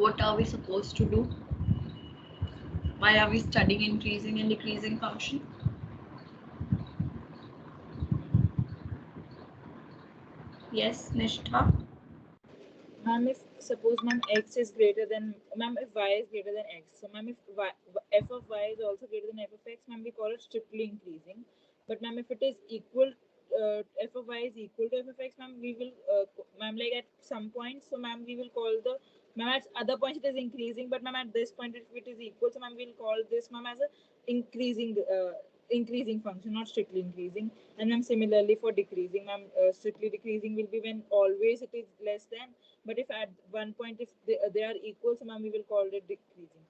What are we supposed to do? Why are we studying increasing and decreasing function? Yes, Nishtha. Ma'am, if suppose ma'am x is greater than ma'am if y is greater than x, so ma'am if f of y is also greater than f of x, ma'am we call it strictly increasing. But ma'am if it is equal, f of y is equal to f of x, ma'am we will ma'am like at some point, so ma'am we will call the ma'am at other points it is increasing, but ma'am at this point if it is equal, so ma'am we'll call this ma'am as a increasing increasing function, not strictly increasing. And then similarly for decreasing, ma'am, strictly decreasing will be when always it is less than. But if at one point if they are equal, so ma'am we will call it decreasing.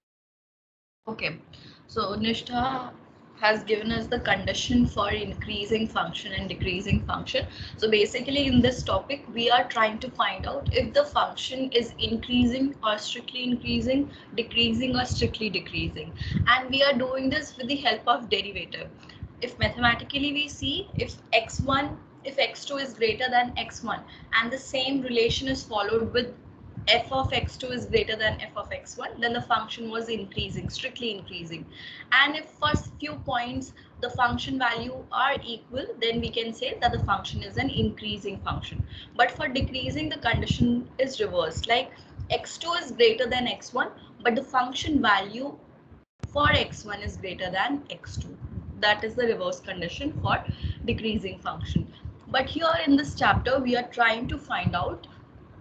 Okay, so Nishtha has given us the condition for increasing function and decreasing function. So basically in this topic, we are trying to find out if the function is increasing or strictly increasing, decreasing or strictly decreasing. And we are doing this with the help of derivative. If mathematically we see if x1, if x2 is greater than x1 and the same relation is followed with f of x2 is greater than f of x1, then the function was increasing, strictly increasing. And if for few points the function value are equal, then we can say that the function is an increasing function. But for decreasing, the condition is reversed, like x2 is greater than x1, but the function value for x1 is greater than x2. That is the reverse condition for decreasing function. But here in this chapter, we are trying to find out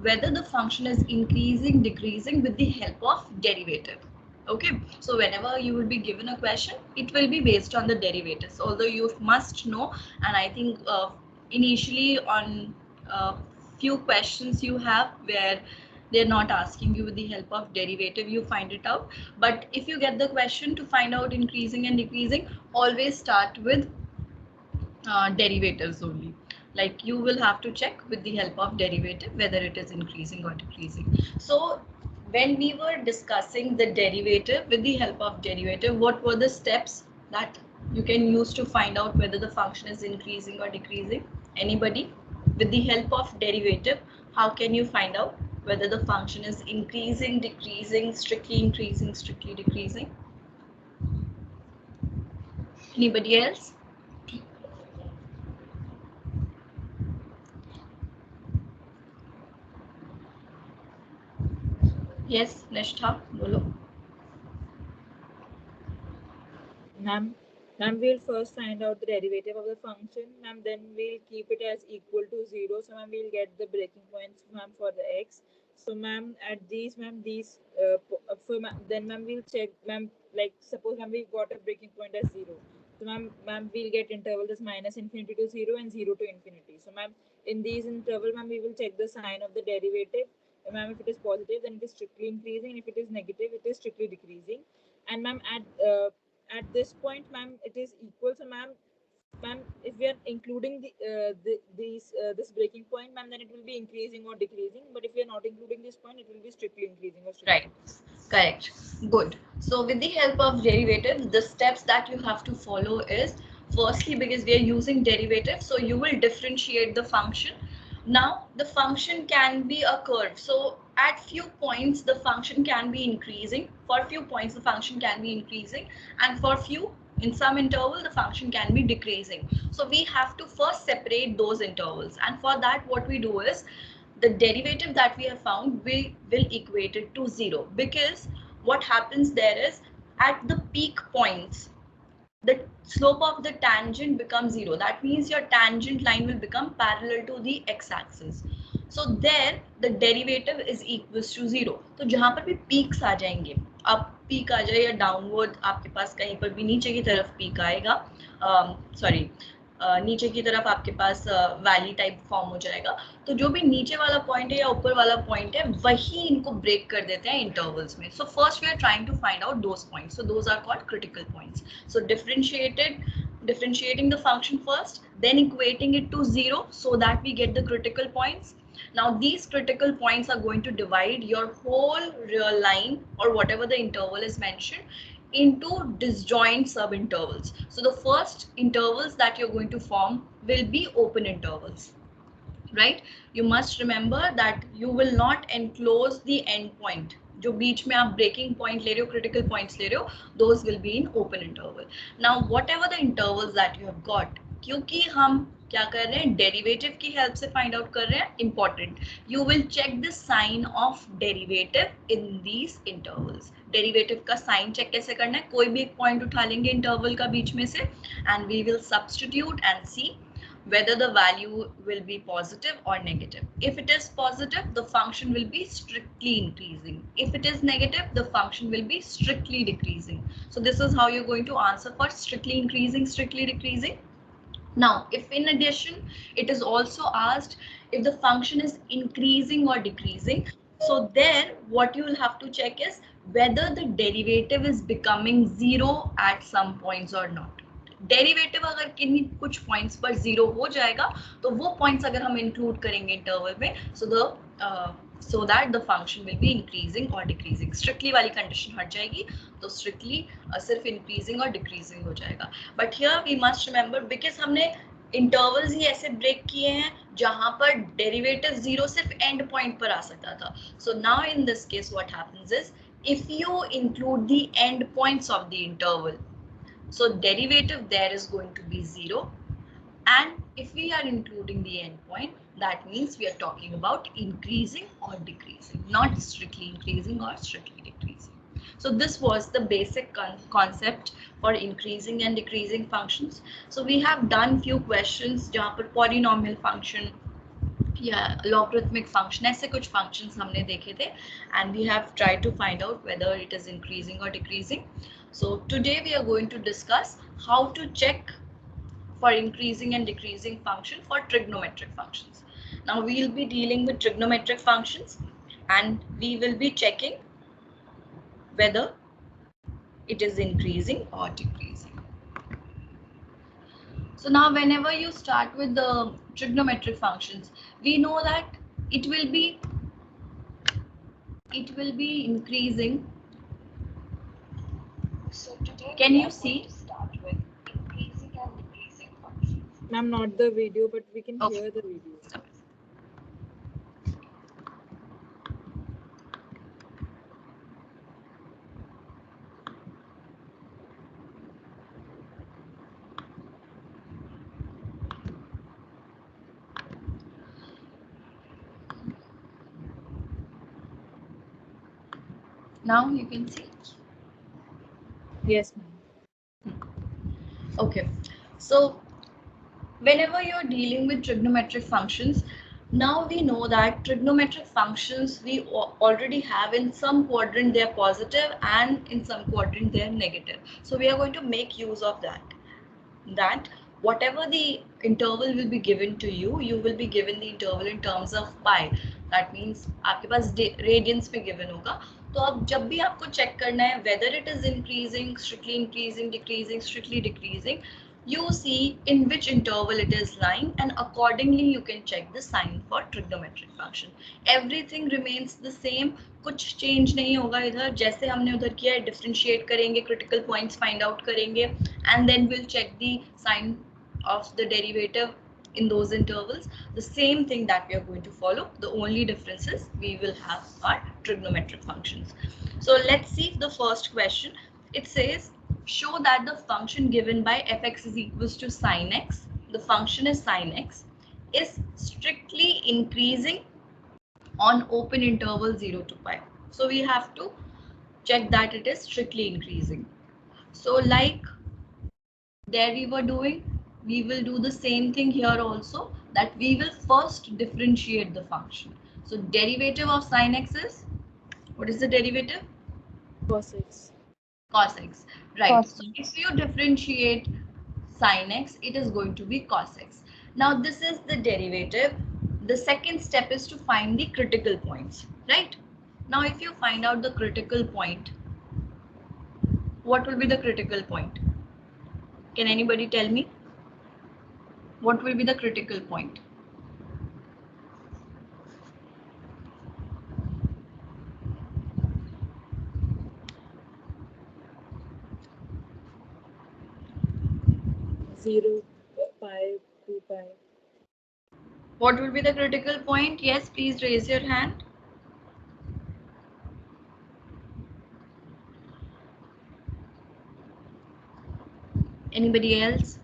whether the function is increasing, decreasing with the help of derivative. Okay, so whenever you will be given a question, it will be based on the derivatives. Although you must know, and I think initially on few questions you have where they're not asking you with the help of derivative, you find it out. But if you get the question to find out increasing and decreasing, always start with derivatives only. Like you will have to check with the help of derivative whether it is increasing or decreasing. So when we were discussing the derivative, with the help of derivative, what were the steps that you can use to find out whether the function is increasing or decreasing? Anybody? With the help of derivative, how can you find out whether the function is increasing, decreasing, strictly increasing, strictly decreasing? Anybody else? Yes, Nishtha, bolo. Ma'am, we'll first find out the derivative of the function. Ma'am, then we'll keep it as equal to 0. So, ma'am, we'll get the breaking points, ma'am, for the x. So, ma'am, at these, ma'am, then, ma'am, we'll check, ma'am, like, suppose, ma'am, we've got a breaking point as 0. So, ma'am, we'll get interval as minus infinity to 0 and 0 to infinity. So, ma'am, in these interval, ma'am, we will check the sign of the derivative. Ma'am, if it is positive, then it is strictly increasing. If it is negative, it is strictly decreasing. And, ma'am, at this point, ma'am, it is equal. So, ma'am, if we are including this breaking point, ma'am, then it will be increasing or decreasing. But if we are not including this point, it will be strictly increasing or strictly Right. Correct. Good. So with the help of derivatives, the steps that you have to follow is, firstly, because we are using derivatives, so you will differentiate the function. Now the function can be a curve. So at few points the function can be increasing. For few points the function can be increasing, and for few, in some interval, the function can be decreasing. So we have to first separate those intervals, and for that what we do is, the derivative that we have found, we will equate it to 0, because what happens there is, at the peak points the slope of the tangent becomes 0. That means your tangent line will become parallel to the x-axis. So there the derivative is equals to 0. तो जहाँ पर भी peaks आ जाएंगे, अब peak आ जाए या downward आपके पास कहीं पर भी नीचे की तरफ peak आएगा, सॉरी नीचे की तरफ आपके पास वैली टाइप फॉर्म हो जाएगा, तो जो भी नीचे वाला पॉइंट है या ऊपर वाला पॉइंट है वही इनको ब्रेक कर देते हैं इंटरवल्स में. So first we are trying to find out those points, so those are called critical points. So differentiating the function first, then equating it to 0 so that we get the critical points. Now these critical points are going to divide your whole real line, or whatever the interval is mentioned, into disjoint subintervals. So the first intervals that you're going to form will be open intervals, right? You must remember that you will not enclose the endpoint. जो बीच में आप breaking point ले रहे हो, critical points ले रहे हो, those will be in open interval. Now what ever the intervals that you have got, क्योंकि हम क्या कर रहे हैं, डेरिवेटिव की हेल्प से फाइंड आउट कर रहे हैं, important, you will check the sign of derivative in these intervals. Derivative का साइन चेक कैसे करना है, कोई भी एक पॉइंट उठा लेंगे इंटरवल का बीच में से, and we will substitute and see whether the value will be positive or negative. If it is positive, the function will be strictly increasing. If it is negative, the function will be strictly decreasing. So this is how you're going to answer for strictly increasing, strictly decreasing. Now, if in addition, it is also asked if the function is increasing or decreasing, so there what you will have to check is whether the derivative is becoming zero at some points or not. Derivative अगर किन्हीं कुछ points पर zero हो जाएगा तो वो points अगर हम इंक्लूड करेंगे इंटरवल में, so that the function will be increasing or decreasing. Strictly वाली कंडीशन हट जाएगी, तो स्ट्रिक्टली सिर्फ इंक्रीजिंग और डिक्रीजिंग हो जाएगा. But here we must remember, because हमने इंटरवल्स ही ऐसे ब्रेक किए हैं जहां पर डेरिवेटिव जीरो सिर्फ एंड पॉइंट पर आ सकता था. So now in this case what happens is, if you include the end points of the interval, so derivative there is going to be zero, and if we are including the endpoint, that means we are talking about increasing or decreasing, not strictly increasing or strictly decreasing. So this was the basic concept for increasing and decreasing functions. So we have done few questions जहाँ पर polynomial function या logarithmic function ऐसे कुछ functions हमने देखे थे, and we have tried to find out whether it is increasing or decreasing. So today we are going to discuss how to check for increasing and decreasing function for trigonometric functions. Now we will be dealing with trigonometric functions and we will be checking whether it is increasing or decreasing. So now whenever you start with the trigonometric functions, we know that it will be increasing. So today can you see? Start with increasing and decreasing functions. Ma'am, not the video, but we can Okay. hear the video. Now you can see. Yes, ma'am. Okay, so whenever you're dealing with trigonometric functions, now we know that trigonometric functions we already have in some quadrant they're positive and in some quadrant they're negative. So we are going to make use of that whatever the interval will be given to you, you will be given the interval in terms of pi. That means आपके पास radians में given होगा. तो अब जब भी आपको check करना है whether it is increasing, strictly increasing, decreasing, strictly decreasing, you see in which interval it is lying, and accordingly you can check the sign for trigonometric function. Everything remains the same, कुछ change नहीं होगा इधर, जैसे हमने उधर किया है, differentiate करेंगे, critical points find out करेंगे, and then we'll check the sign of the derivative in those intervals. The same thing that we are going to follow. The only difference is we will have our trigonometric functions. So let's see the first question. It says, show that the function given by fx is equals to sine x, the function is sine x, is strictly increasing on open interval 0 to pi. So we have to check that it is strictly increasing. So like there we were doing, we will do the same thing here also, that we will first differentiate the function. So derivative of sine x is, what is the derivative? Cos x. Cos x, right? So if you differentiate sine x, it is going to be cos x. Now this is the derivative. The second step is to find the critical points, right? Now if you find out the critical point, what will be the critical point? Can anybody tell me? What will be the critical point? Zero, pi, 2 pi. What will be the critical point? Yes, please raise your hand. Anybody else?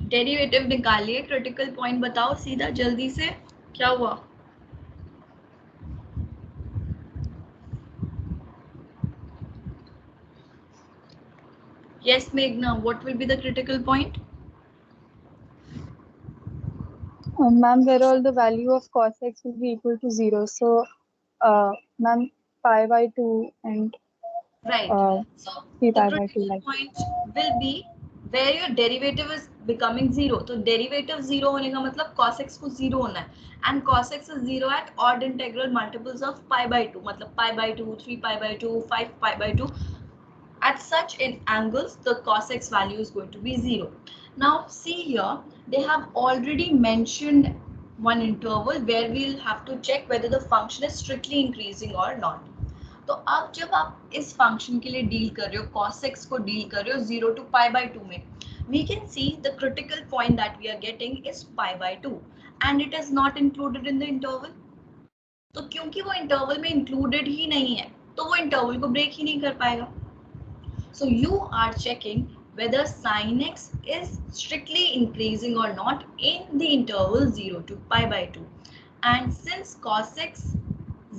Derivative निकालिए, critical point बताओ सीधा जल्दी से, क्या हुआ? Yes, Meghna, what will be the critical point? Ma'am, where all the value of cos x will be equal to 0. So, ma'am, pi by 2 and Right. So 3 the pi by 2 critical like. point will be where your derivative is becoming 0. तो derivative 0 होने का मतलब cos x को 0 होना है, and cos x is 0 at odd integral multiples of pi by 2, मतलब pi by 2, 3 pi by 2, 5 pi by 2. At such in angles, the cos x value is going to be 0. Now see here, they have already mentioned one interval where we'll have to check whether the function is strictly increasing or not. तो अब जब आप इस function के लिए deal कर रहे हो, cos x को डील कर रहे हो 0 to pi by 2 में, we can see the critical point that we are getting is pi by 2 and it is not included in the interval. तो क्योंकि वो इंटरवल में इंक्लूडेड ही नहीं है, तो वो इंटरवल को ब्रेक ही नहीं कर पाएगा. So you are checking whether sin x is strictly increasing or not in the interval 0 to pi by 2. And since cos x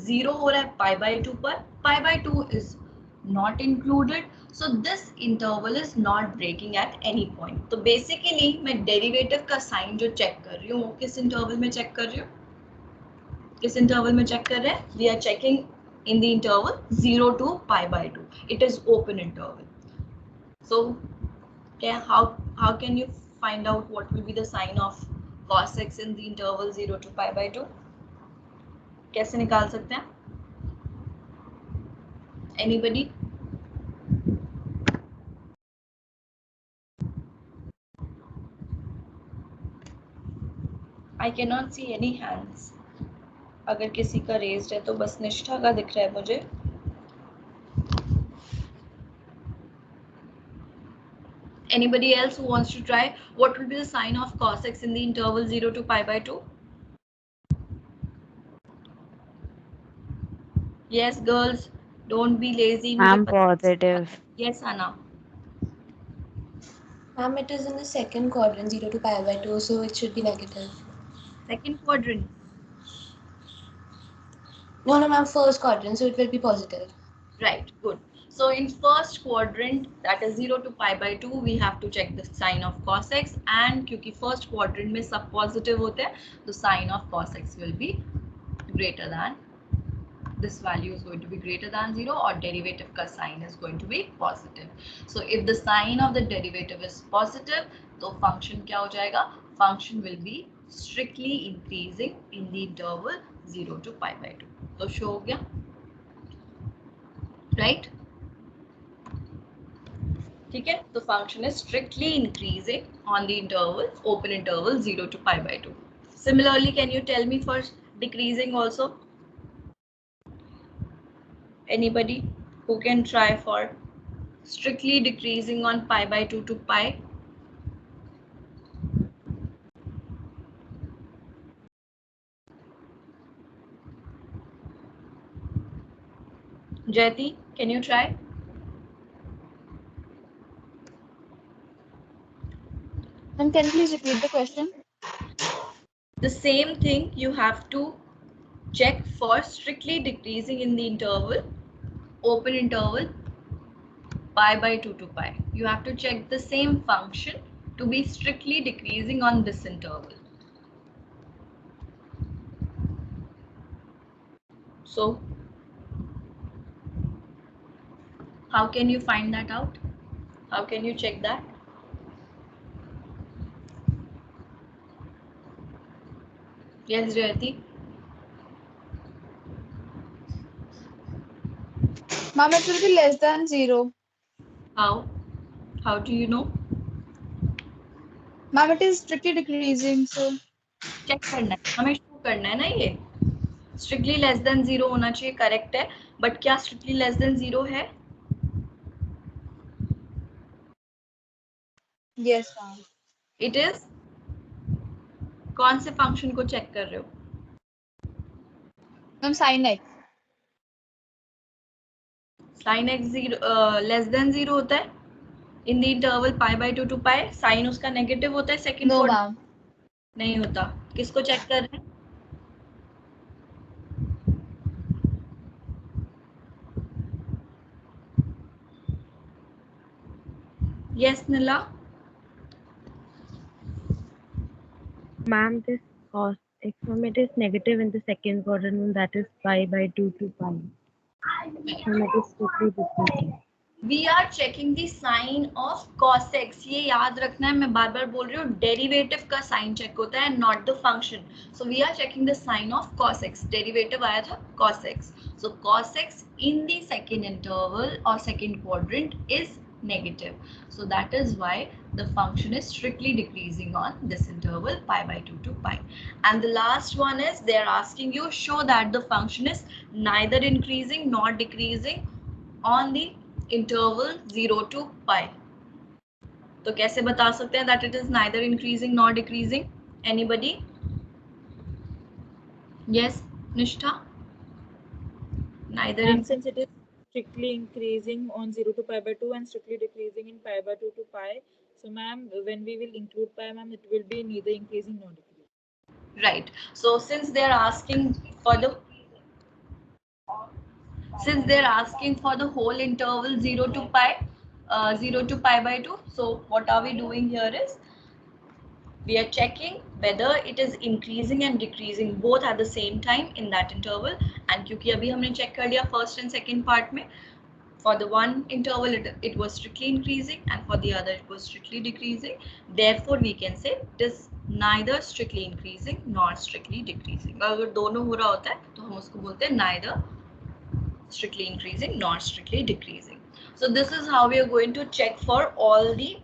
0 हो रहा है pi by 2 पर, pi by 2 is not included, so this interval is not breaking at any point. तो basically मैं derivative का sign जो check कर रही हूँ वो किस interval में check कर रही हूँ? किस interval में check कर रहे हैं? We are checking in the interval 0 to pi by 2. It is open interval. So how can you find out what will be the sign of cos x in the interval 0 to pi by 2? कैसे निकाल सकते हैं? Anybody? I cannot see any hands. अगर किसी का raised है तो बस निष्ठा का दिख रहा है मुझे. Anybody else who wants to try? What will be the sign of cos x in the interval 0 to pi by 2? Yes, girls, don't be lazy. I'm positive. Yes, Anna. Ma'am, it is in the second quadrant, 0 to pi by 2, so it should be negative. Second quadrant. No, ma'am, first quadrant, so it will be positive. Right, good. So in first quadrant, that is 0 to pi by 2, we have to check the sign of cos x, and क्योंकि first quadrant में सब positive होते हैं, the sign of cos x will be greater than, this value is going to be greater than 0, or derivative का sign is going to be positive. So if the sign of the derivative is positive, तो function क्या हो जाएगा? Function will be strictly increasing in the interval 0 to pi by 2. तो show हो गया? Right? ठीक है, तो function is strictly increasing on the interval, open interval 0 to pi by 2. Similarly, can you tell me for decreasing also? Anybody who can try for strictly decreasing on pi by 2 to pi? Jayati, can you try? And can you please repeat the question? The same thing you have to check for strictly decreasing in the interval, open interval, pi by 2 to pi. You have to check the same function to be strictly decreasing on this interval. So how can you find that out? How can you check that? Yes, Jayati. Ma'am, it will be less than 0. How? How do you know? Ma'am, it is strictly decreasing, so check करना है, हमें show करना है ना ये. Strictly less than 0 होना चाहिए, correct है, बट क्या स्ट्रिक्टली लेस देन 0 है? yes, ma'am. It is. कौन से फंक्शन को चेक कर रहे हो? Ma'am, sin x. sin x 0 less than 0 होता है in the interval pi by 2 to pi, sin उसका नेगेटिव होता है सेकंड No, क्वाड्रेंट? ma'am. नहीं होता. किसको चेक कर रहे हैं? Yes, Nila. Ma'am, this cos x ma'am, it is negative in the second quadrant, and that is pi by 2 to pi. And it is strictly decreasing. We are checking the sign of cos x. ये याद रखना है, मैं बार बार बोल रही हूँ, derivative का sign check होता है, not the function. So we are checking the sign of cos x. Derivative आया था cos x. So cos x in the second interval or second quadrant is negative. So that is why the function is strictly decreasing on this interval pi by 2 to pi. And the last one is they are asking you show that the function is neither increasing nor decreasing on the interval 0 to pi. तो कैसे बता सकते हैं that it is neither increasing nor decreasing? Anybody? Yes, Nishtha? Neither Ma'am, since it is strictly increasing on 0 to pi by 2 and strictly decreasing in pi by 2 to pi, so ma'am, when we will include pi, ma'am, it will be neither increasing nor decreasing. right. So since they are asking for the whole interval 0 to pi by 2, so what are we doing here is we are checking whether it is increasing and decreasing both at the same time in that interval. And क्योंकि अभी हमने check कर लिया first and second part में, for the one interval it was strictly increasing and for the other it was strictly decreasing. Therefore we can say it is neither strictly increasing nor strictly decreasing. अगर दोनों हो रहा होता है तो हम उसको बोलते हैं neither strictly increasing nor strictly decreasing. So this is how we are going to check for all the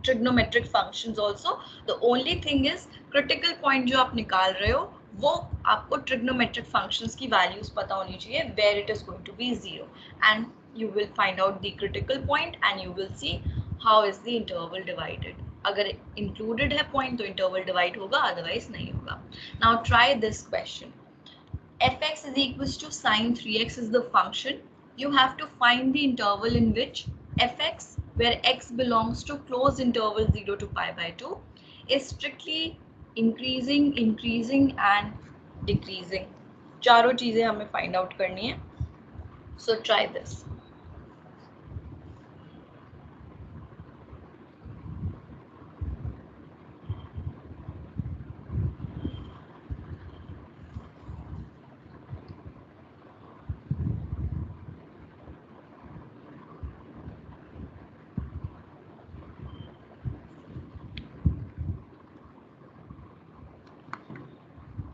trigonometric functions also. The only thing is critical point जो आप निकाल रहे हो वो आपको trigonometric functions की values पता होनी चाहिए where it is going to be 0, and you will find out the critical point and you will see how is the interval divided. अगर included है point तो interval divide होगा, otherwise नहीं होगा. Now try this question. Fx is equals to sine 3x is the function. You have to find the interval in which fx, where x belongs to closed interval 0 to pi by 2, is strictly increasing and decreasing. चारों चीजें हमें find out करनी है. So try this.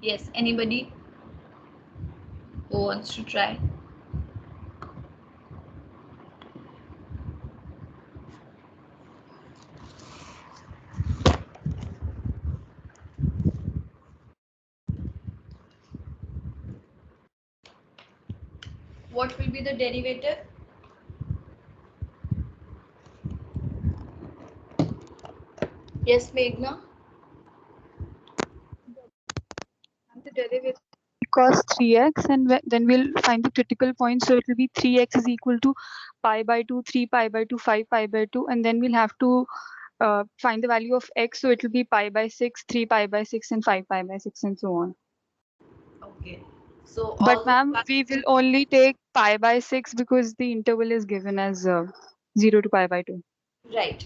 Yes, anybody who wants to try? What will be the derivative? Yes, Meghna? The derivative cos 3x, and then we'll find the critical point. So it will be 3x is equal to pi by 2, 3 pi by 2, 5 pi by 2, and then we'll have to find the value of x. So it will be pi by 6, 3 pi by 6, and 5 pi by 6, and so on. Okay. So But ma'am, we will only take pi by 6 because the interval is given as 0 to pi by 2. right,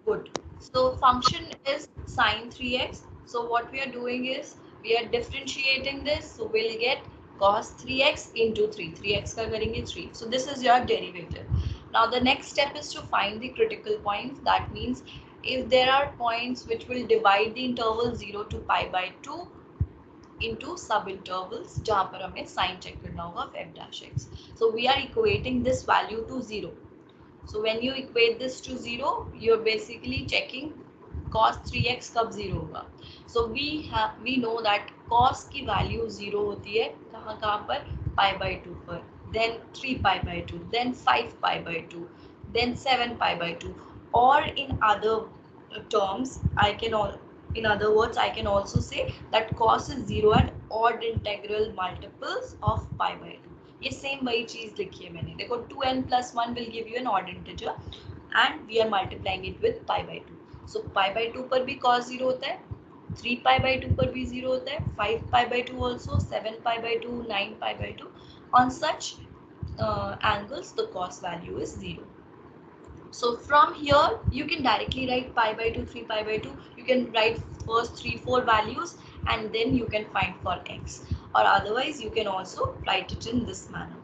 good. So function is sine 3x. So what we are doing is we are differentiating this. So we'll get cos 3x into 3. 3x का करेंगे 3. So this is your derivative. Now the next step is to find the critical points. That means if there are points which will divide the interval 0 to pi by 2 into sub intervals जहाँ पर हमें sign check करना होगा f dash x. So we are equating this value to 0. So when you equate this to 0, you're basically checking cos 3x कब 0 होगा. So we know that cos की value 0 होती है कहाँ पर pi by 2 पर, then 3 pi by 2, then 5 pi by 2, then 7 pi by 2, or in other terms in other words I can also say that cos is 0 at odd integral multiples of pi by 2. ये same वही चीज लिखी है मैंने, देखो 2n+1 will give you an odd integer and we are multiplying it with pi by 2. So pi by 2 पर भी cos 0 होता है, 3 pi by 2 पर भी 0 होता है, 5 pi by 2 also, 7 pi by 2, 9 pi by 2. On such angles the cos value is 0. So from here you can directly write pi by 2, 3 pi by 2. You can write first 3, 4 values and then you can find for x, or otherwise you can also write it in this manner.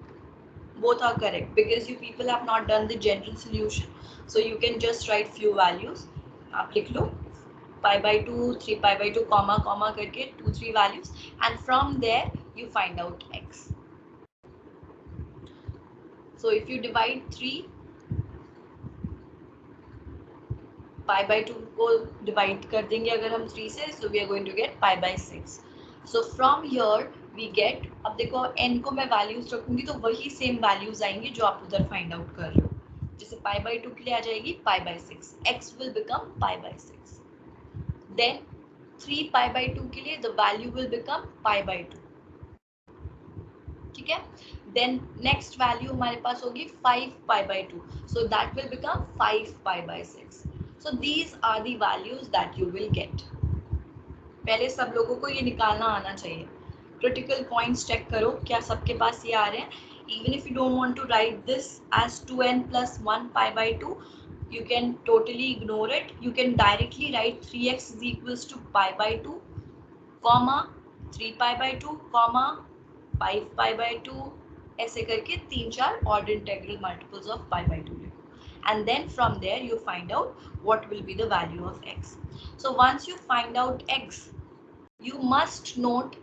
Both are correct because you people have not done the general solution, so you can just write few values. आप लिख लो pi by 2, 3 pi by 2 comma comma करके 2, 3 values and from there you find out x. So if you divide 3 pi by 2 को divide कर देंगे अगर हम 3 से, so we are going to get pi by 6. So from here we get, अब देखो n को मैं values रखूंगी तो वही same values आएंगी जो आप उधर find out कर रहे हो. जैसे pi by 2 के लिए आ जाएगी pi by 6, x will become pi by 6. Then 3 pi by 2 के लिए the value will become pi by 2. ठीक है. Then next value हमारे पास होगी 5 pi by 2, so that will become 5 pi by 6. So these are the values that you will get. पहले सब लोगों को ये निकालना आना चाहिए. Critical points check करो क्या सबके पास ये आ रहे हैं. Even if you don't want to write this as 2n+1 pi by 2, you can totally ignore it. You can directly write 3x is equals to pi by 2, comma 3 pi by 2, comma 5 pi by 2, ऐसे करके 3-4 odd integral multiples of pi by 2 लिखो. And then from there you find out what will be the value of x. So once you find out x, you must note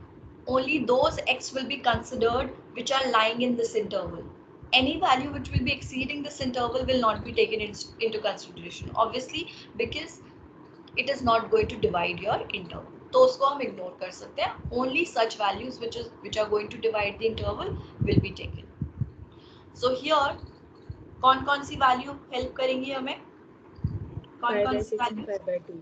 only those x will be considered which are lying in this interval. Any value which will be exceeding this interval will not be taken into consideration, obviously, because it is not going to divide your interval. तो उसको हम ignore कर सकते हैं. Only such values which are going to divide the interval will be taken. So here कौन कौन सी value help करेंगी हमें? pi कौन by कौन सी 6 and value? pi by 2.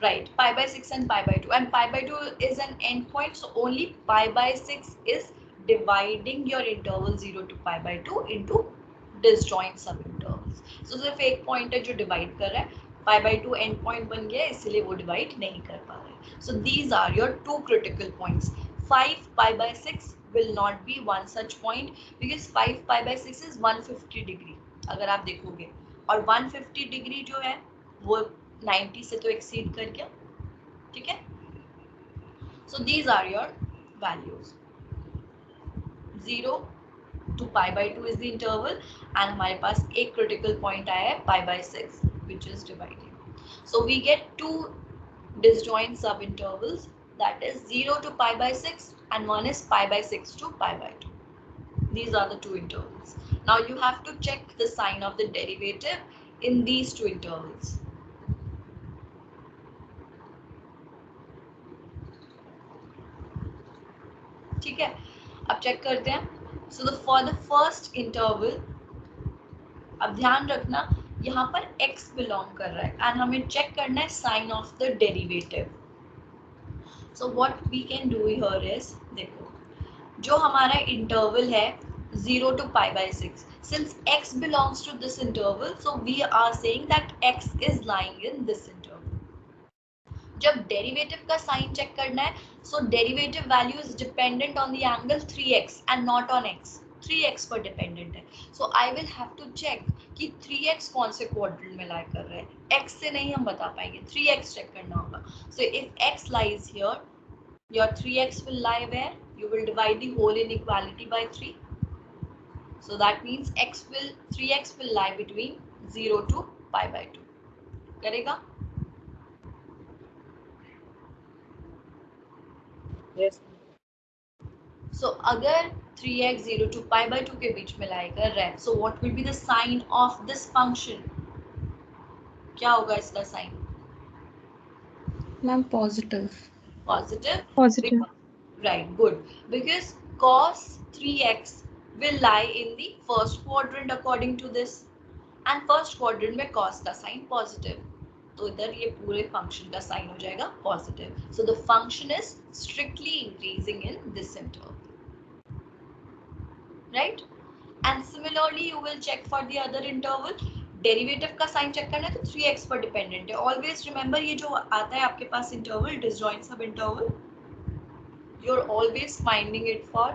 Right, pi by 6 and pi by 2, and pi by 2 is an endpoint, so only pi by 6 is dividing your interval 0 to pi by 2 into disjoint subintervals. So सिर्फ एक point है जो divide कर रहा है, pi by 2 and point बन गया इसलिए वो डिवाइड नहीं कर पा रहे. So these are your two critical points. 5 pi by 6 will not be one such point because 5 pi by 6 is 150 degree अगर आप देखोगे, और 150 डिग्री जो है वो 90 से तो एक्सीड कर गया. ठीक है. So these are your values. 0 to pi by 2 is the interval and हमारे पास एक critical point आया है pi by 6 which is dividing. So we get two disjoint subintervals, that is 0 to pi by 6 and one is pi by 6 to pi by 2. These are the two intervals. Now you have to check the sign of the derivative in these two intervals. ठीक है. अब check करते हैं. So for the first interval, अब ध्यान रखना यहाँ पर x belong कर रहा है and हमें चेक करना है sign of the derivative. So what we can do here is, देखो जो हमारा interval है 0 to pi by 6, since x belongs to this interval, so we are saying that x is lying in this interval. जब derivative का sign check करना है, so derivative value is dependent on the angle 3x and not on x. 3x पर dependent है, so I will have to check कि 3x कौन से quadrant में लाई कर रहा है. x से नहीं हम बता पाएंगे, 3x चेक करना होगा. So if x lies here, your 3x will lie where? You will divide the whole inequality by 3. So that means 3x will lie between 0 to pi by 2. करेगा? Yes. So अगर 3x 0 to pi by 2 के बीच में lie कर रहा है, so what will be the sign of this function? क्या होगा इसका sign? Ma'am, positive. Positive. Positive. Right, good. Because cos 3x will lie in the first quadrant according to this, and first quadrant में cos का sign positive. तो इधर ये पूरे function का साइन हो जाएगा positive. So the function is strictly increasing in this interval. right? And similarly you will check for the other interval. Derivative का साइन चेक करना है तो 3x पर डिपेंडेंट है. ऑलवेज रिमेंबर ये जो आता है आपके पास interval, disjoint sub interval, you are always finding it for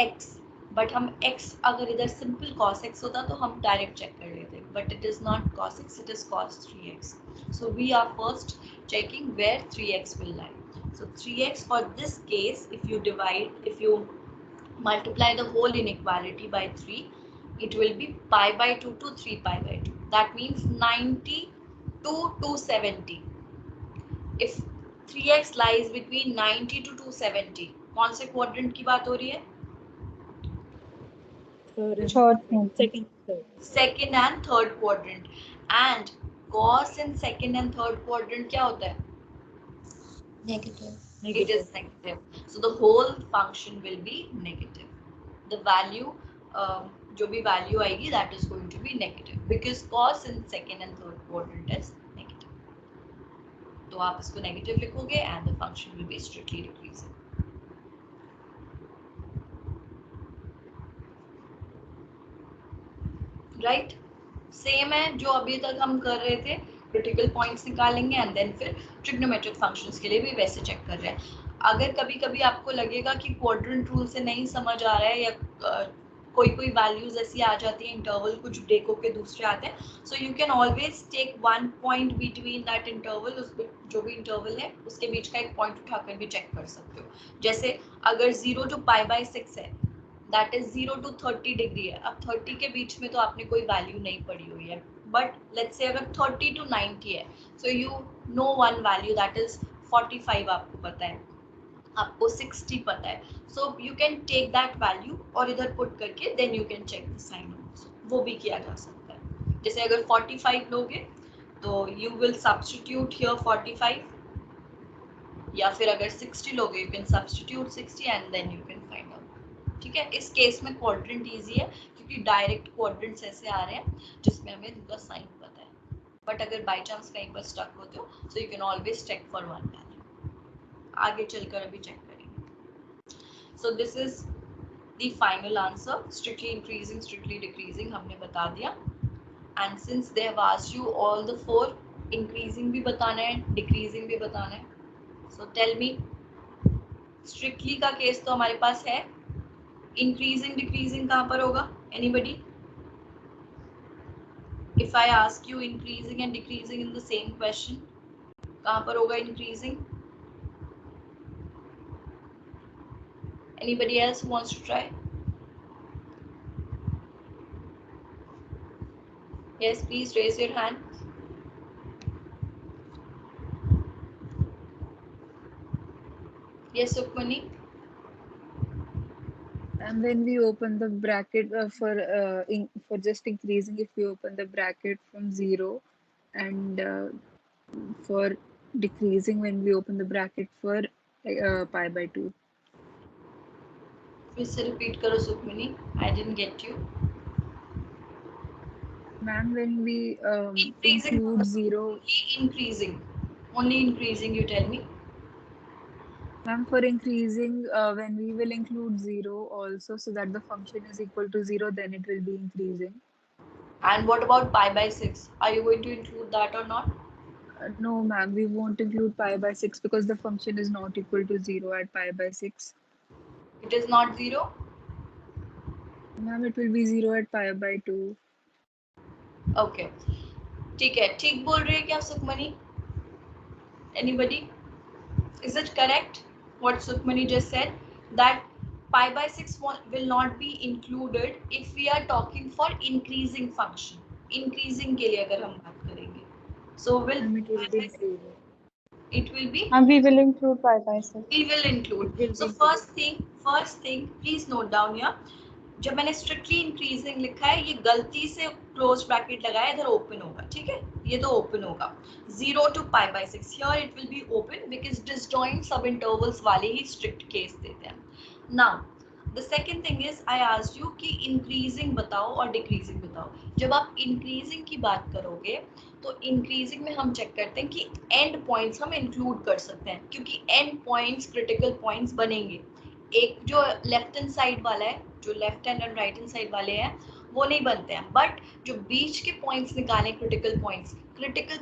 x. But हम x अगर इधर सिंपल cos x होता तो हम डायरेक्ट चेक कर लेते, but it is not cos x, it is cos 3x. So we are first checking where 3x will lie. So 3x for this case, if you multiply the whole inequality by 3, it will be pi by 2 to 3 pi by 2. That means 90 to 270. If 3x lies between 90 to 270, कौन से quadrant की बात हो रही है? Second, third. Second and third quadrant. And cos in second and third quadrant क्या होता है? Negative. It is negative. So the whole function will be negative. The value, जो भी value आएगी, that is going to be negative because cos in second and third quadrant is negative. तो आप इसको negative लिखोगे and the function will be strictly decreasing. Right? Same है जो अभी तक हम कर रहे थे. क्रिटिकल पॉइंट्स निकालेंगे एंड देन फिर ट्रिग्नोमेट्रिक फंक्शंस के लिए भी वैसे चेक कर रहे हैं. अगर कभी कभी आपको लगेगा कि क्वाड्रेंट रूल से नहीं समझ आ रहा है या कोई कोई वैल्यूज ऐसी आ जाती है, इंटरवल कुछ डेको के दूसरे आते हैं, so you can always take one point between that interval. उस जो भी इंटरवल है उसके बीच का एक पॉइंट उठाकर भी चेक कर सकते हो. जैसे अगर 0 to π/6 है, दैट इज 0 to 30 डिग्री है. अब 30 के बीच में तो आपने कोई वैल्यू नहीं पढ़ी हुई है, बट लेट्स से अगर 30 to 90 है, so you know one value that is 45. आपको पता है, आपको 60 पता है, so you can take that value और इधर पुट करके then you can check the sign also. वो भी किया जा सकता है. जैसे अगर 45 लोगे तो यू विल सब्स्टिट्यूट हियर 45, या फिर अगर 60 लोगे you can substitute 60 and then you can find out. ठीक है, इस केस में क्वाड्रेंट इजी है क्योंकि डायरेक्ट क्वाड्रेंट्स ऐसे आ रहे हैं जिसमें हमें उनका साइन पता है. बट अगर बाय चांस कहीं पर स्टक होते हो so you can always check for one value. आगे चलकर अभी चेक करेंगे. So this is the final answer. Strictly increasing, strictly decreasing हमने बता दिया. And since they have asked you all the four, increasing भी बताना है, डिक्रीजिंग भी बताना है. सो टेल मी, स्ट्रिक्टली का केस तो हमारे पास है. इंक्रीजिंग डिक्रीजिंग कहाँ पर होगा? Anybody? If I ask you increasing and decreasing in the same question, कहाँ पर होगा increasing? Anybody else who wants to try? Yes, please raise your hand. Yes, Sukmani. And when we open the bracket for just increasing, if we open the bracket from 0, and for decreasing, when we open the bracket for π/2. फिर से repeat करो Sukmani. I didn't get you. Ma'am, when we Increasing. include 0, Increasing. Only increasing, you tell me. ma'am, for increasing, when we will include 0 also, so that the function is equal to 0, then it will be increasing. And what about π/6? Are you going to include that or not? No, ma'am, we won't include π/6 because the function is not equal to 0 at π/6. It is not 0? Ma'am, it will be 0 at π/2. Okay. ठीक है, ठीक बोल रही है क्या Sukhmani? Anybody? Is it correct what Sukmani just said, that π/6 will not be included if we are talking for increasing function? Increasing के लिए अगर हम बात करेंगे, so will Ma'am, it will be increasing. it will be And we will include π/6. we will include. It will So be first thing please note down here, जब मैंने strictly increasing लिखा है, ये गलती से क्लोज ब्रैकेट लगाया, इधर open होगा. ठीक है, ये तो ओपन होगा. 0 to π/6, here it will be open because disjoint sub intervals वाले ही स्ट्रिक्ट केस देते हैं. Now the second thing is I asked you कि इंक्रीजिंग बताओ और डिक्रीजिंग बताओ. जब आप इंक्रीजिंग की बात करोगे तो इंक्रीजिंग में हम चेक करते हैं कि एंड पॉइंट्स हम इंक्लूड कर सकते हैं, क्योंकि एंड पॉइंट्स क्रिटिकल पॉइंट्स बनेंगे. एक जो लेफ्ट हैंड साइड वाला है जो left hand and right hand side वाले हैं वो नहीं बनते हैं, बट जो बीच के पॉइंट्स निकाले क्रिटिकल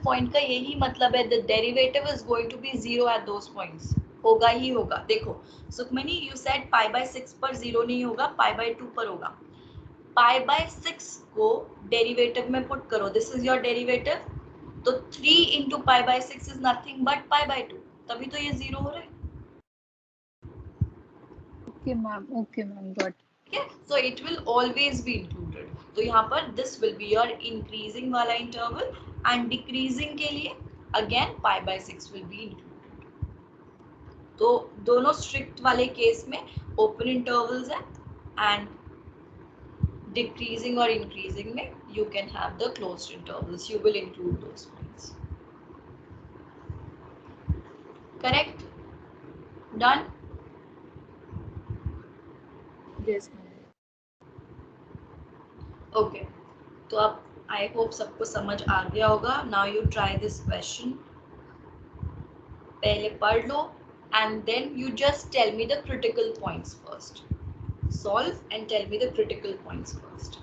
पॉइंट का यही मतलब है the derivative is going to be zero at those points, होगा ही होगा। देखो Sukhmani you said pi by 6 पर जीरो नहीं होगा, पाई बाय 2 पर होगा। पाई बाय 6 को डेरिवेटिव में पुट करो, दिस इज योर डेरिवेटिव, तो 3 into pi by 6 is nothing but pi by 2, तभी तो ये जीरो हो रहा है। Okay, ma'am. Okay, ma'am. Got it. ठीक है, so it will always be included. तो यहाँ पर this will be your increasing वाला इंटरवल एंड डिक्रीजिंग के लिए again pi by 6 will be included. तो दोनों स्ट्रिक्ट वाले केस में ओपन इंटरवल्स है एंड decreasing or increasing में you can have the closed intervals, you will include those points. Correct? Done? Yes, ma'am. Okay. तो अब I hope सबको समझ आ गया होगा. Now you try this question. पहले पढ़ लो and then you just tell me the critical points first. Solve and tell me the critical points first.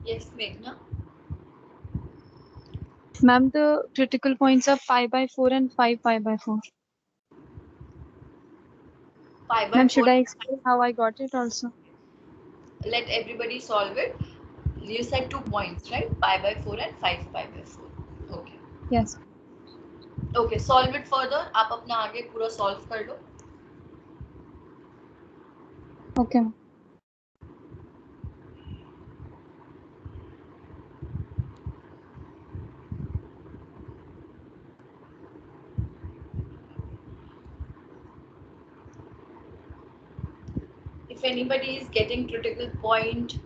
Yes, Meghna. Ma'am, the critical points are pi by 4 and 5 pi by 4. Pi by Ma'am, 4. should I explain how I got it also? Let everybody solve it. You said 2 points, right? Pi by 4 and 5 pi by 4. Okay. Yes. Okay, solve it further. आप अपना आगे पूरा solve कर लो. Okay. If anybody is getting critical point,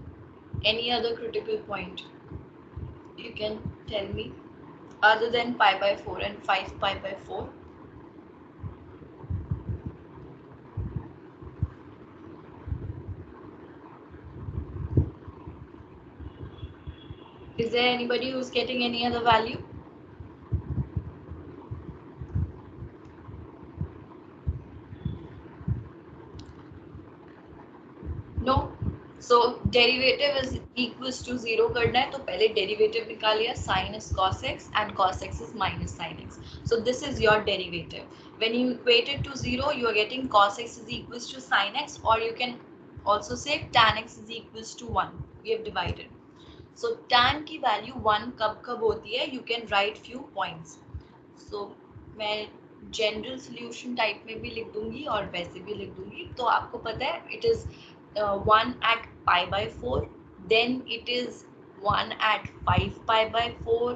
any other critical point, you can tell me other than pi by 4 and 5 pi by 4. Is there anybody who's getting any other value? No. So derivative is equals to 0 करना है तो पहले derivative निकालिए, sin is cos x and cos x is minus sin x. So this is your derivative. When you equate it to 0, you are getting cos x is equals to sin x, or you can also say tan x is equals to 1. We have divided. So tan की value 1 कब होती है? You can write few points. So मैं general solution type में भी लिख दूंगी और वैसे भी लिख दूंगी. तो आपको पता है it is 1 at pi by 4, then it is 1 at 5 pi by 4,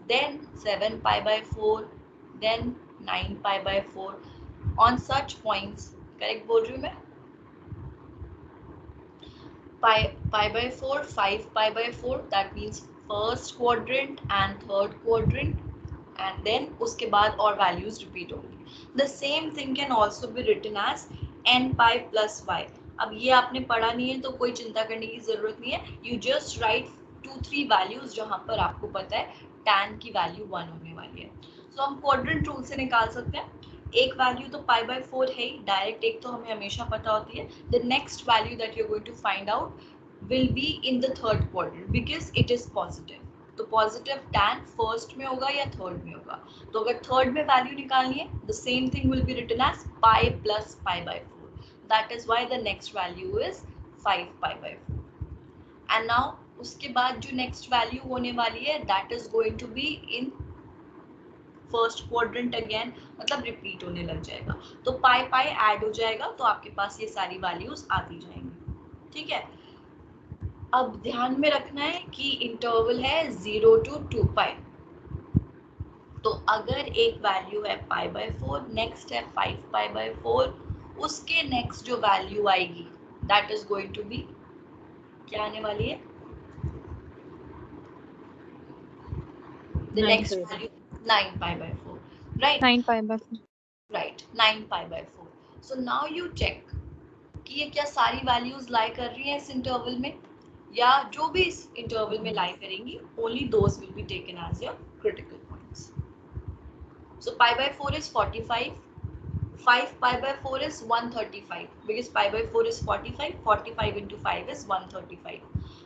then 7 pi by 4, then 9 pi by 4. On such points, correct बोल रही हूँ मैं? Pi by 4, 5 pi by 4, that means first quadrant and third quadrant, and then उसके बाद और values repeat होंगी. The same thing can also be written as n pi plus y. अब ये आपने पढ़ा नहीं है तो कोई चिंता करने की जरूरत नहीं है. You just write 2-3 values जहाँ पर आपको पता है tan की value 1 होने वाली है. So हम quadrant rule से निकाल सकते हैं. एक वैल्यू तो पाई बाय 4 है ही, डायरेक्ट एक तो हमें हमेशा पता होती है. The next value that you are going to find out will be in the third quadrant because it is positive. तो पॉजिटिव टैन फर्स्ट में होगा या थर्ड में होगा. तो अगर थर्ड में वैल्यू निकालनी है, the same thing will be written as pi plus pi by 4. That is why the next value is 5 pi by 4. And now उसके बाद जो नेक्स्ट वैल्यू होने वाली है, that is going to be in first quadrant again, मतलब repeat होने लग जाएगा. तो पाई पाई ऐड हो जाएगा, तो आपके पास ये सारी वैल्यूज आती जाएंगी. ठीक है. अब ध्यान में रखना है कि इंटरवल है 0 to 2 पाई. तो अगर एक वैल्यू है पाई बाय 4, नेक्स्ट है 5 पाई बाय 4, उसके नेक्स्ट जो वैल्यू आएगी that is going to be, क्या आने वाली है, the next value 9 pi by 4, right. 9 pi by 4. Right, 9 pi by 4. So now you check कि ये क्या सारी वैल्यूज लाई कर रही हैं इस इंटरवल में, या जो भी इस इंटरवल में लाई करेंगी, only those will be taken as your critical points. So pi by 4 is 45, 5 pi by 4 is 135 because pi by 4 is 45, 45 into 5 is 135.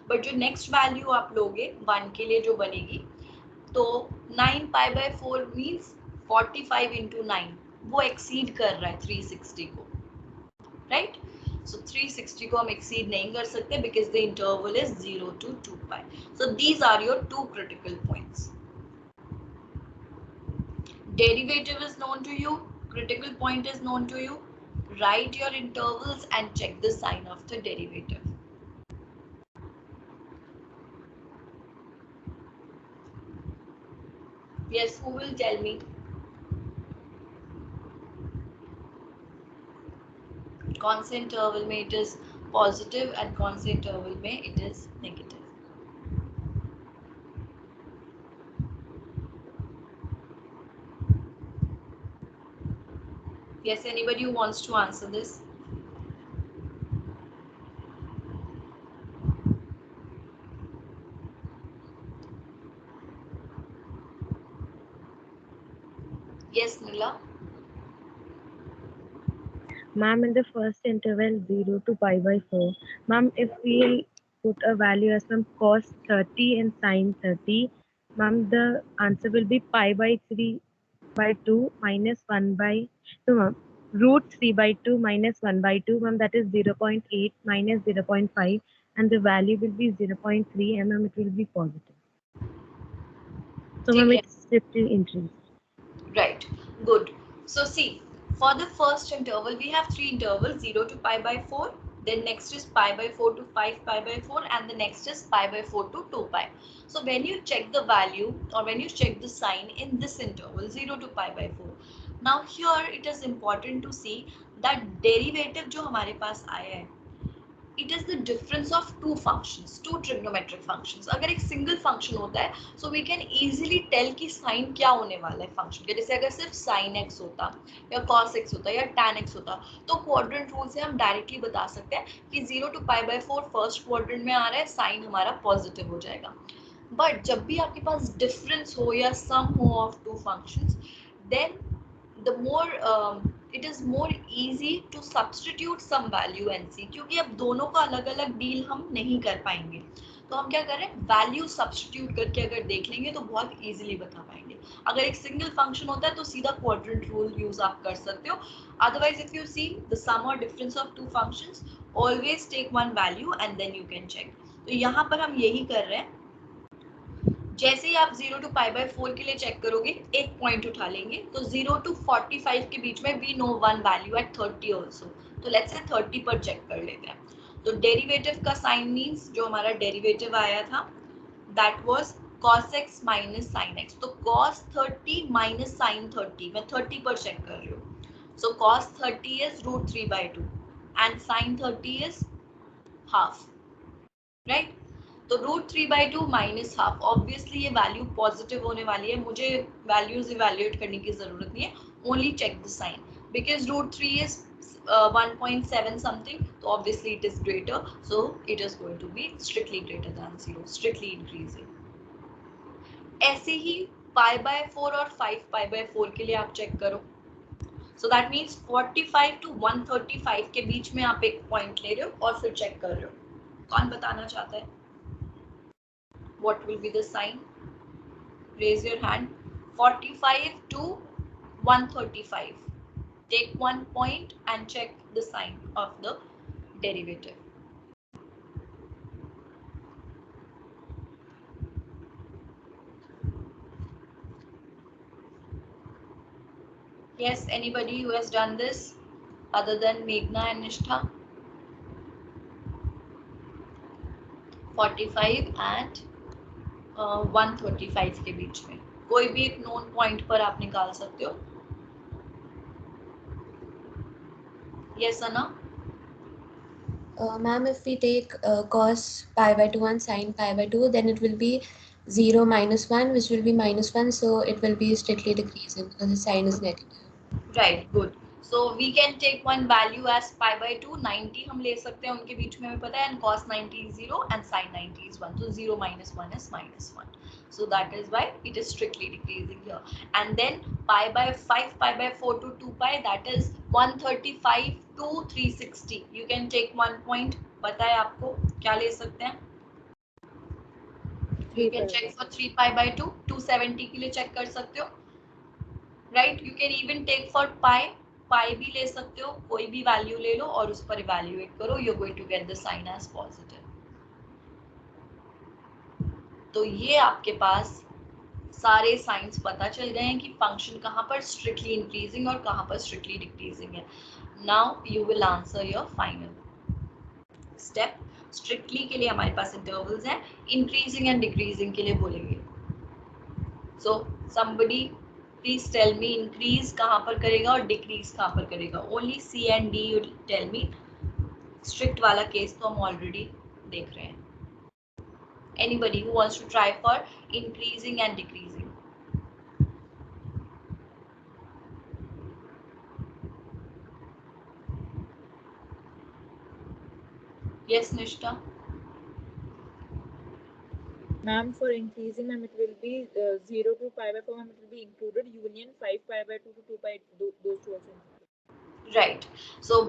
But जो next value आप लोगे 1 के लिए जो बनेगी, तो 9 pi by 4 means 45 into 9, वो exceed कर रहा है 360 को, right? So 360 को हम exceed नहीं कर सकते because the interval is 0 to 2 pi. So these are your two critical points. Derivative is known to you, critical point is known to you. Write your intervals and check the sign of the derivative. Yes, who will tell me? कौन से interval में it is positive and कौन से interval में it is negative? Yes, anybody who wants to answer this? Yes, Nila. Ma'am, in the first interval 0 to pi by 4, ma'am, if we put a value as from cos 30 and sin 30, ma'am, the answer will be pi by 3 by 2 minus 1 by, no ma'am, root 3 by 2 minus 1 by 2, ma'am, that is 0.8 minus 0.5, and the value will be 0.3, and ma'am, it will be positive. So ma'am, Okay. it's strictly increased. Right, good. So see, for the first interval, we have three intervals, 0 to pi by 4, then next is pi by 4 to 5 pi by 4, and the next is pi by 4 to 2 pi. So when you check the value or when you check the sign in this interval, 0 to pi by 4, now here it is important to see that derivative जो हमारे पास आया है, it is the difference of two functions, two trigonometric functions. अगर एक single function होता है, so we can easily tell कि sin क्या होने वाला है function के. जैसे अगर सिर्फ sin x होता या cos x होता या tan x होता, तो quadrant rule से हम directly बता सकते हैं कि 0 to pi by 4 first quadrant में आ रहा है, sin हमारा positive हो जाएगा. But जब भी आपके पास difference हो या sum हो of two functions, then the more it is more easy to substitute some value and see, क्योंकि अब दोनों का अलग अलग डील हम नहीं कर पाएंगे, तो हम क्या करें, वैल्यू सब्स्टिट्यूट करके अगर देख लेंगे तो बहुत इजीली बता पाएंगे. अगर एक सिंगल फंक्शन होता है तो सीधा क्वाड्रेंट रूल यूज आप कर सकते हो. Otherwise if you see the sum और difference of two functions, always take one value and then you can check. तो यहाँ पर हम यही कर रहे हैं. जैसे ही आप 0 to pi by 4 के लिए चेक करोगे, एक पॉइंट उठा लेंगे, तो 0 to 45 के बीच में we know one value at 30 also. तो let's say 30 पर चेक कर लेते हैं. तो डेरिवेटिव का साइन मीन्स जो हमारा डेरिवेटिव आया था that was cos x minus sin x. तो cos 30 minus sin 30, मैं 30 पर चेक कर रही हूँ. So cos 30 is root 3 by 2 and sin 30 is half, right? तो root 3 by 2 minus half, obviously ये वैल्यू पॉजिटिव होने वाली है. मुझे वैल्यूज इवैल्यूएट करने की जरूरत नहीं है, only check the sign, because root 3 is 1.7 something, तो obviously it is greater, so it is going to be strictly greater than 0, strictly increasing. ऐसे ही पाई बाय 4 और 5 पाई बाय 4 के लिए आप चेक करो. सो दैट मीन्स 45 to 135 के बीच में आप एक पॉइंट ले रहे हो और फिर चेक कर रहे हो. कौन बताना चाहता है? What will be the sign? Raise your hand. 45 to 135. Take 1 point and check the sign of the derivative. Yes, anybody who has done this other than Meghna and Nishtha? 45 and 135 के बीच में कोई भी एक नोन पॉइंट पर आप निकाल सकते हो. Yes, Anna? Ma'am, if we take cos pi by 2 and sin pi by 2, then it will be 0 minus 1, which will be minus 1, so it will be strictly decreasing because the sign is negative. Right, good. So we can take one value as pi by 2, 90 हम ले सकते हैं उनके बीच में हमें पता है, and cos 90 is 0 and sin 90 is 1. So 0 minus 1 is minus 1. So that is why it is strictly decreasing here. And then pi by 5, pi by 4 to 2 pi, that is 135 to 360. You can take 1 point. पता है आपको क्या ले सकते हैं? You can check for 3 pi by 2. 270 के लिए check कर सकते हो. Right, you can even take for pi. Pi भी ले सकते हो, कोई भी वैल्यू ले लो और उस पर इवैल्यूएट करो. You are going to get the sign as positive. तो ये आपके पास सारे साइंस पता चल गए हैं कि फंक्शन कहाँ पर स्ट्रिक्टली इंक्रीजिंग और कहाँ पर स्ट्रिक्टली डिक्रीजिंग है. Now you will answer your final step. Strictly के लिए हमारे पास इंटरवल्स हैं, इंक्रीजिंग एंड डिक्रीजिंग के लिए बोलेंगे. So somebody please tell me increase कहाँ पर करेगा और डिक्रीज कहाँ पर करेगा. Only C and D you tell me. Strict वाला केस तो हम ऑलरेडी देख रहे हैं. Anybody who wants to try for increasing and decreasing? Yes Nishtha. Ma'am, for increasing, ma'am, it will be 0 to pi by 4, ma'am, it will be included. Union 5 pi by 2 to 2 pi, those two also included. Right. So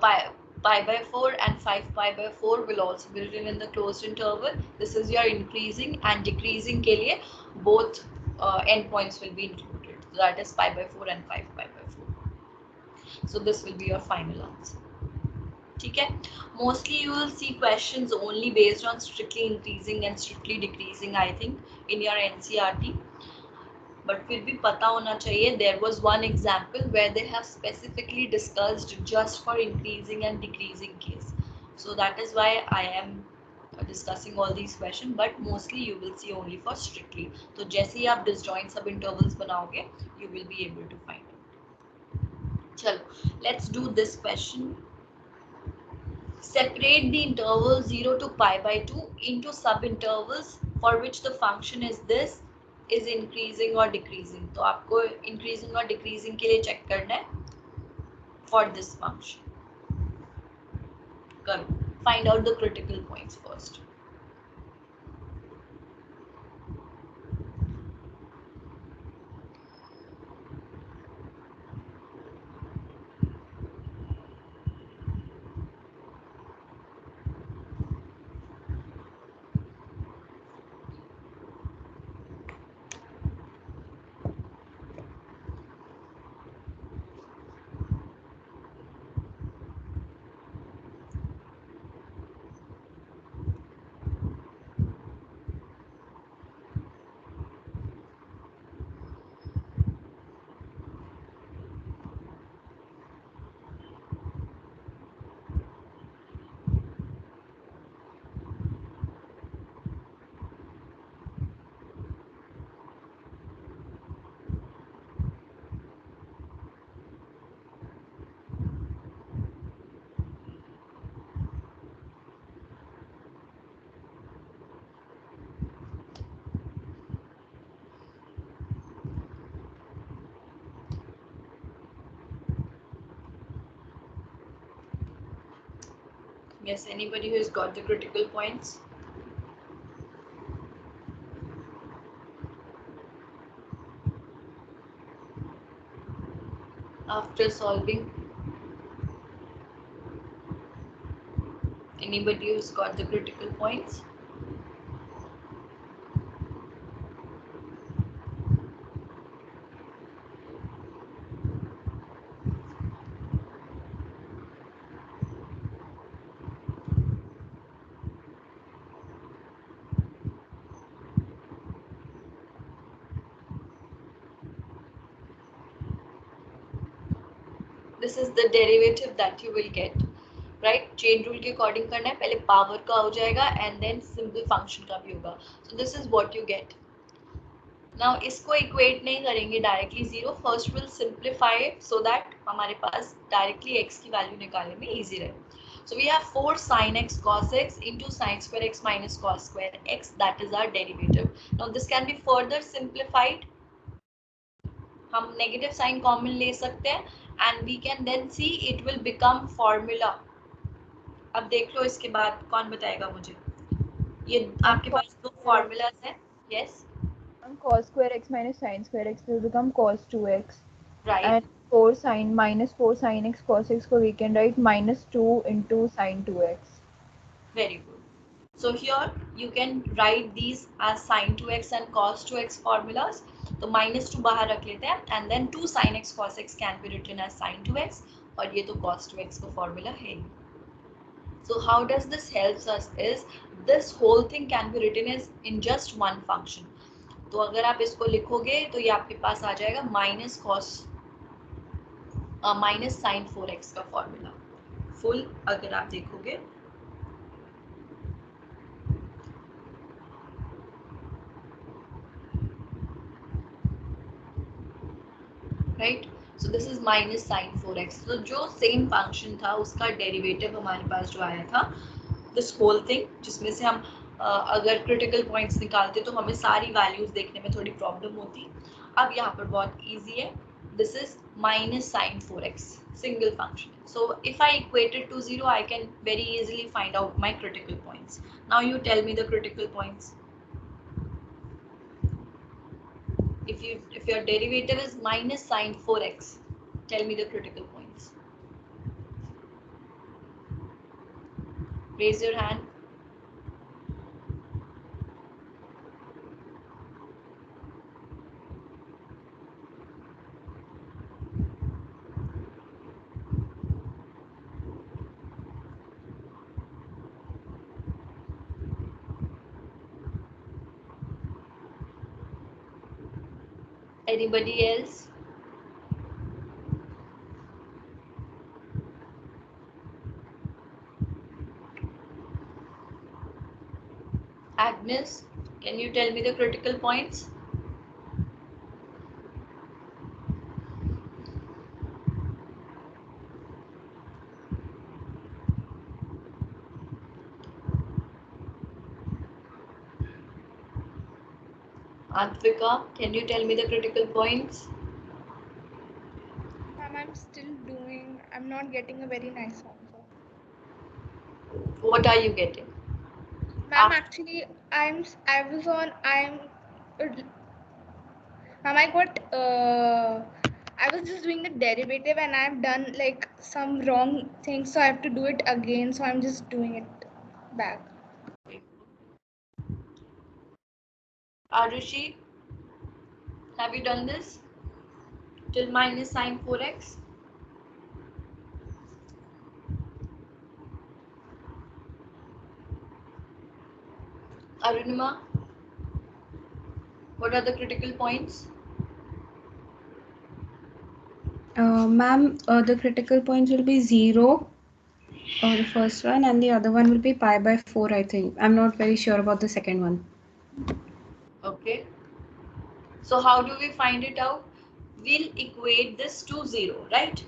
pi by 4 and 5 pi by 4 will also be written in the closed interval. This is your increasing, and decreasing के लिए both endpoints will be included. So that is pi by 4 and 5 pi by 4. So this will be your final answer. ठीक है. Mostly you will see questions only based on strictly increasing and strictly decreasing, I think, in your NCERT. But फिर भी पता होना चाहिए. There was one example where they have specifically discussed just for increasing and decreasing case. So that is why I am discussing all these questions. But mostly you will see only for strictly. तो जैसे ही आप disjoint sub intervals बनाओगे, you will be able to find it. चलो, let's do this question. Separate the interval 0 to pi by 2 into sub-intervals for which the function is this is increasing or decreasing. तो आपको increasing और decreasing के लिए check करना है for this function. करो. Find out the critical points first. Yes, anybody who has got the critical points? After solving, anybody who's got the critical points? This is the derivative that you will get, right. Chain rule के according करना है, पहले power का हो जाएगा and then simple function का भी होगा. सो this is what you get. Now इसको इक्वेट नहीं करेंगे directly zero, first will simplify it so that हमारे पास डायरेक्टली एक्स की वैल्यू निकालने में इजी रहे. So we have 4 sin x cos x into sin square x minus cos square x, that is our derivative. Now this can be further simplified. हम negative sign common ले सकते हैं and we can then see it will become formula. अब देख लो इसके बाद कौन बताएगा मुझे, ये आपके पास दो formulas हैं. Yes. Cos square x minus sin square x will become cos 2x. Right. And 4 sin minus 4 sin x cos x ko we can write minus 2 into sin 2x. Very good. So here you can write these as sin 2x and cos 2x formulas. तो minus 2 बाहर रख लेते हैं and then 2 sin x cos x can be written as sin 2x और ये तो cos 2x का formula है. So how does this helps us is this whole thing can be written as in just one function. तो अगर आप इसको लिखोगे तो ये आपके पास आ जाएगा minus sin 4x का formula. Full अगर आप देखोगे right. So this is minus sine 4x. तो जो सेम फंक्शन था उसका डेरिवेटिव हमारे पास जो आया था, दिस होल थिंग, जिसमें से हम अगर क्रिटिकल पॉइंट्स निकालते तो हमें सारी वैल्यूज देखने में थोड़ी प्रॉब्लम होती. अब यहाँ पर बहुत इजी है. This is minus sine 4x single function. So if I equated to zero I can very easily find out my critical points. Now you tell me the critical points. If your derivative is minus sin 4x, tell me the critical points. Raise your hand. Anybody else? Agnes, can you tell me the critical points? Antvika, can you tell me the critical points? Ma'am, I'm still doing. I'm not getting a very nice answer. What are you getting? Ma'am, actually, I was on. Ma'am, I got. I was just doing the derivative, and I've done like some wrong things, so I have to do it again. So I'm just doing it back. Arushi, have you done this till minus sin 4x? Arunima, what are the critical points? Ma'am, the critical points will be 0, the first one, and the other one will be pi by 4, I think. I'm not very sure about the second one. Okay. So how do we find it out? We'll equate this to 0, right?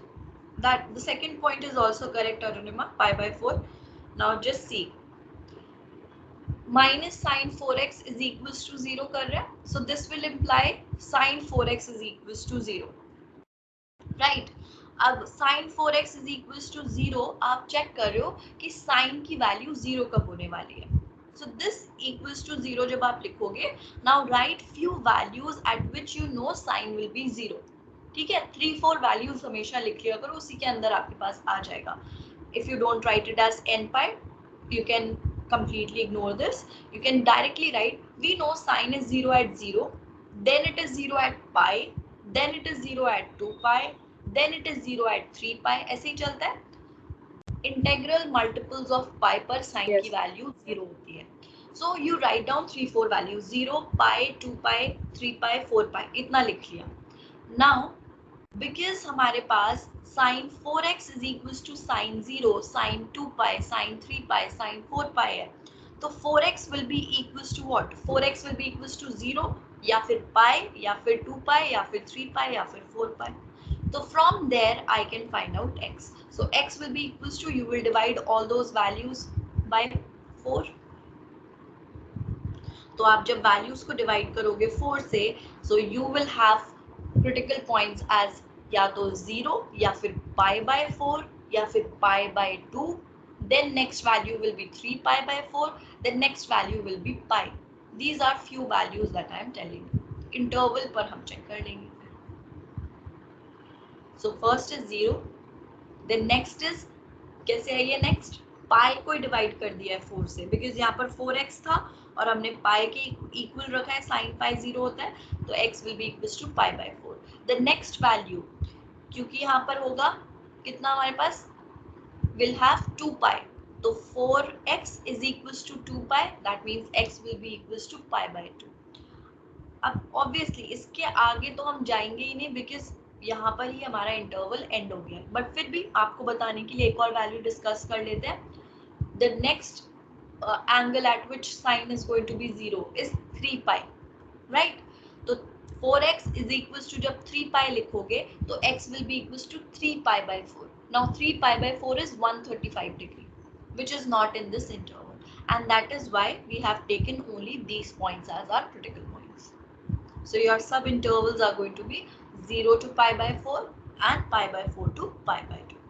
That the second point is also correct, Arunima, pi by 4. Now just see. Minus sin 4x is equals to 0 कर रहा है. So this will imply sin 4x is equals to 0. Right? अब sin 4x is equals to 0 आप check कर रहे हो कि sin की वैल्यू 0 कब होने वाली है. So this equals to 0 जब आप लिखोगे, now write few values at which you know sin will be 0. ठीक है, 3-4 values हमेशा लिख लिया करो, उसी के अंदर आपके पास आ जाएगा. If you don't write it as n pi, you can completely ignore this. You can directly write, we know sin is 0 at 0, then it is 0 at pi, then it is 0 at 2 pi, then it is 0 at 3 pi. ऐसे ही चलता है. Integral multiples of pi पर sin Yes. की value 0 होती है. So you write down 3-4 values, 0, pi, 2 pi, 3 pi, 4 pi, इतना लिख लिया. Now बिकॉज हमारे पास sine 4x is equal to sine 0, sine 2 pi, sine 3 pi, sine 4 pi है, तो 4x will be equal to what? 4x will be equal to 0 या फिर पाई या फिर 2 पाई या फिर 3 पाई या फिर 4 पाई. So from there I can find out x. So x will be equals to, you will divide all those values by 4. तो आप जब वैल्यूज को डिवाइड करोगे 4 से, so you will have critical points as या तो 0 या फिर पाई बाय 4 या फिर pi by 2. Then next value will be 3 pi by 4. Then next value will be pi. These are few values that I am telling you. Interval पर हम check कर लेंगे. So first is 0, then next is, कैसे है ये next? पाई को divide कर दिया है 4 से, बिकॉज यहाँ पर 4x था और हमने पाई के इक्वल रखा है, साइन पाई 0 होता है, तो x will be equal to pi by 4. The next value, क्योंकि यहाँ पर होगा कितना हमारे पास, विल हैव 2 पाई, तो 4x is equal to 2 pi, that means x will be equal to pi by 2. अब ऑब्वियसली इसके आगे तो हम जाएंगे ही नहीं, बिकॉज यहाँ पर ही हमारा इंटरवल एंड हो गया. बट फिर भी आपको बताने के लिए एक और वैल्यू डिस्कस कर लेते हैं. The next angle at which sine is going to be 0 is 3 pi, right? तो 4x is equals to, जब 3 pi लिखोगे तो x will be equals to 3 pi by 4. Now 3 pi by 4 is 135 degree, which is not in this interval, and that is why we have taken only these points as our critical points. So your sub intervals are going to be 0 to pi by 4 and pi by 4 to pi by 2.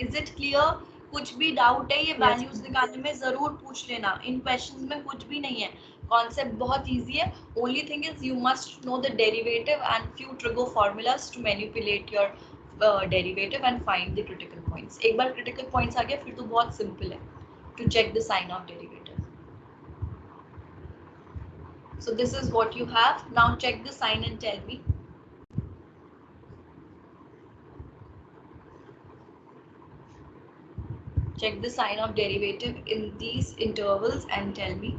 Is it clear? कुछ भी doubt है ये values निकालने में जरूर पूछ लेना. इन questions में कुछ भी नहीं है, कॉन्सेप्ट बहुत इजी है. Only thing is you must know the derivative and few trigo formulas to manipulate your derivative and find the critical points. एक बार क्रिटिकल पॉइंट्स आ गया फिर तो बहुत सिंपल है to check the sign of derivative. So this is what you have. Now check the sign and tell me. Check the sign of derivative in these intervals and tell me.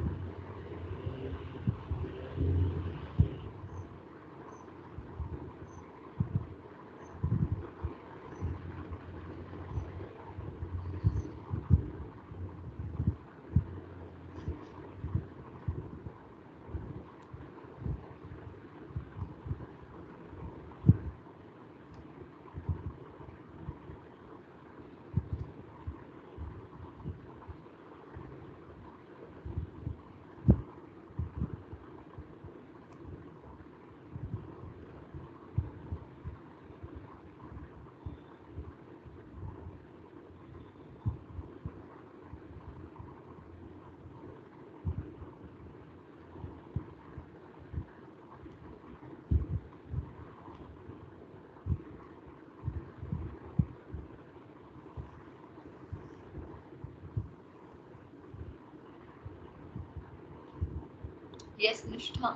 Yes, Nishtha.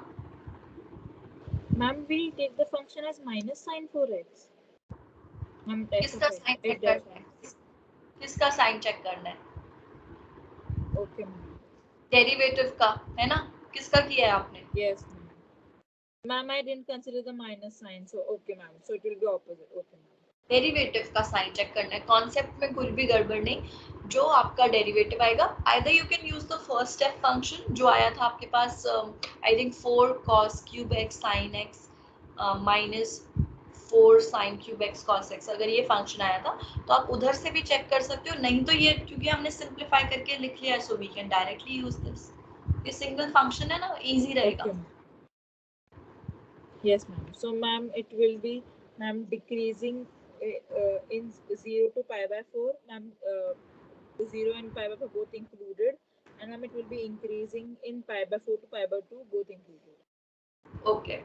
Ma'am, we'll take the function as minus sine 4x. Ma'am, किसका sign check करना है? किसका sign check करना है? Okay, ma'am. Derivative का है ना? किसका किया है आपने? Yes, ma'am. Ma'am, I didn't consider the minus sign, so okay, ma'am. So it will be opposite. Okay, ma'am. Derivative का साइन चेक करना है. कॉन्सेप्ट में कुछ भी गड़बड़ नहीं. जो आपका डेरिवेटिव आएगा, either you can use the first step function जो आया था आपके पास, I think 4 cos cube x sin x minus 4 sin cube x cos x. अगर ये फंक्शन आया था तो आप उधर से भी चेक कर सकते हो. नहीं तो ये क्योंकि हमने सिंप्लीफाई करके लिख लिया है, so we can directly use this. ये सिंगल फंक्शन है ना, इजी रहेगा. Okay, ma'am. Yes, ma'am. So, ma'am, it will be, ma'am, decreasing in 0 to pi by 4, ma'am, 0 and pi by 4 both included, and ma'am, it will be increasing in pi by 4 to pi by 2 both included. Okay,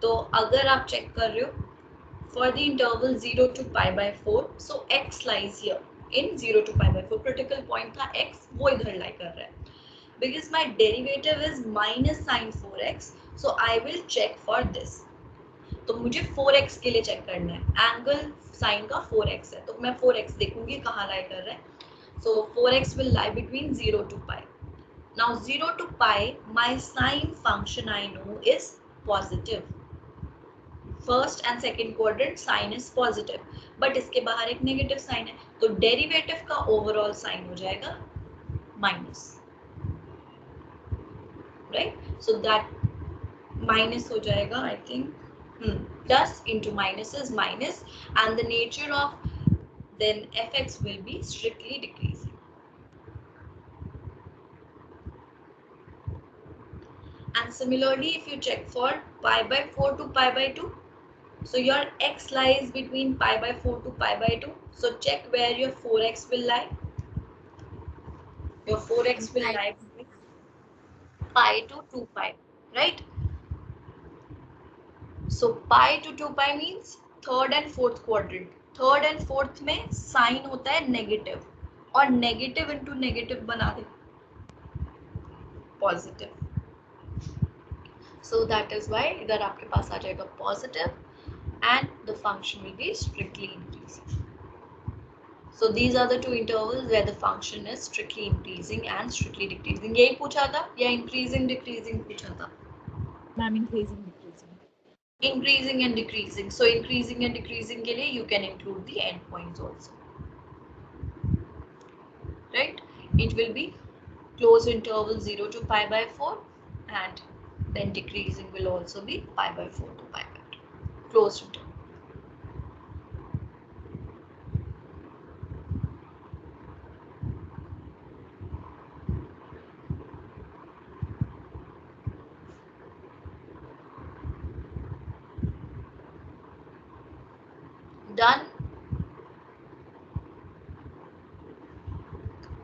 तो अगर आप check कर रहे हो for the interval 0 to pi by 4, so x lies here in 0 to pi by 4. Critical point था x, वो इधर लाई कर रहा है. Because my derivative is minus sin 4x, so I will check for this. तो मुझे 4x के लिए चेक करना है. एंगल साइन का 4x है, तो मैं 4x देखूंगी कहाँ लाई कर रहा है. So 4x will lie between 0 to pi. Now 0 to pi, my sine function I know is positive. First and second quadrant sine is positive, but इसके बाहर एक नेगेटिव साइन है, तो डेरिवेटिव का ओवरऑल साइन हो जाएगा minus, right? So that minus हो जाएगा, I think plus into minus is minus, and the nature of then fx will be strictly decreasing. And similarly, if you check for pi by 4 to pi by 2, so your x lies between pi by 4 to pi by 2. So check where your 4x will lie. Your 4x will lie between pi to 2 pi, right? So pi to 2 pi means third and fourth quadrant. Third and fourth में sine होता है negative, और negative into negative बना दे positive. So that is why इधर आपके पास आ जाएगा positive and the function will be strictly increasing. So these are the two intervals where the function is strictly increasing and strictly decreasing. यही पूछा था या increasing decreasing पूछा था? Ma'am, increasing, decreasing. Increasing and decreasing. So increasing and decreasing के लिए you can include the endpoints also. Right? It will be closed interval 0 to pi by 4, and then decreasing will also be pi by 4 to pi by 2. Closed interval. Done?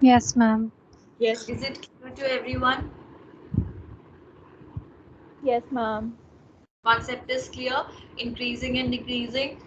Yes, ma'am. Yes. Is it clear to everyone? Yes, ma'am. Concept is clear. Increasing and decreasing.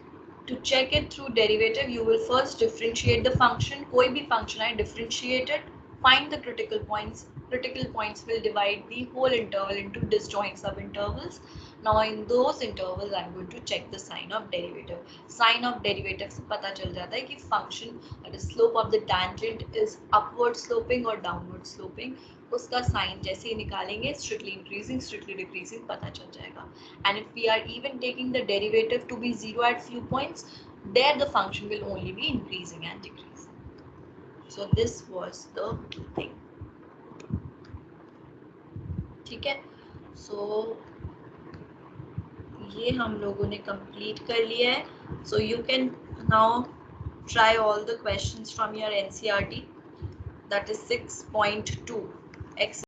To check it through derivative, you will first differentiate the function. कोई भी function है, differentiate it. Find the critical points. Critical points will divide the whole interval into disjoint subintervals. Now in those intervals, I'm going to check the sign of derivative. Sign of derivative से पता चल जाता है कि function, the slope of the tangent is upward sloping or downward sloping. उसका sign जैसे ही निकालेंगे strictly increasing, strictly decreasing पता चल जाएगा. And if we are even taking the derivative to be 0 at few points, there the function will only be increasing and decreasing. So this was the thing. ठीक है? So ये हम लोगों ने complete कर लिया है. So you can now try all the questions from your NCERT. That is 6.2.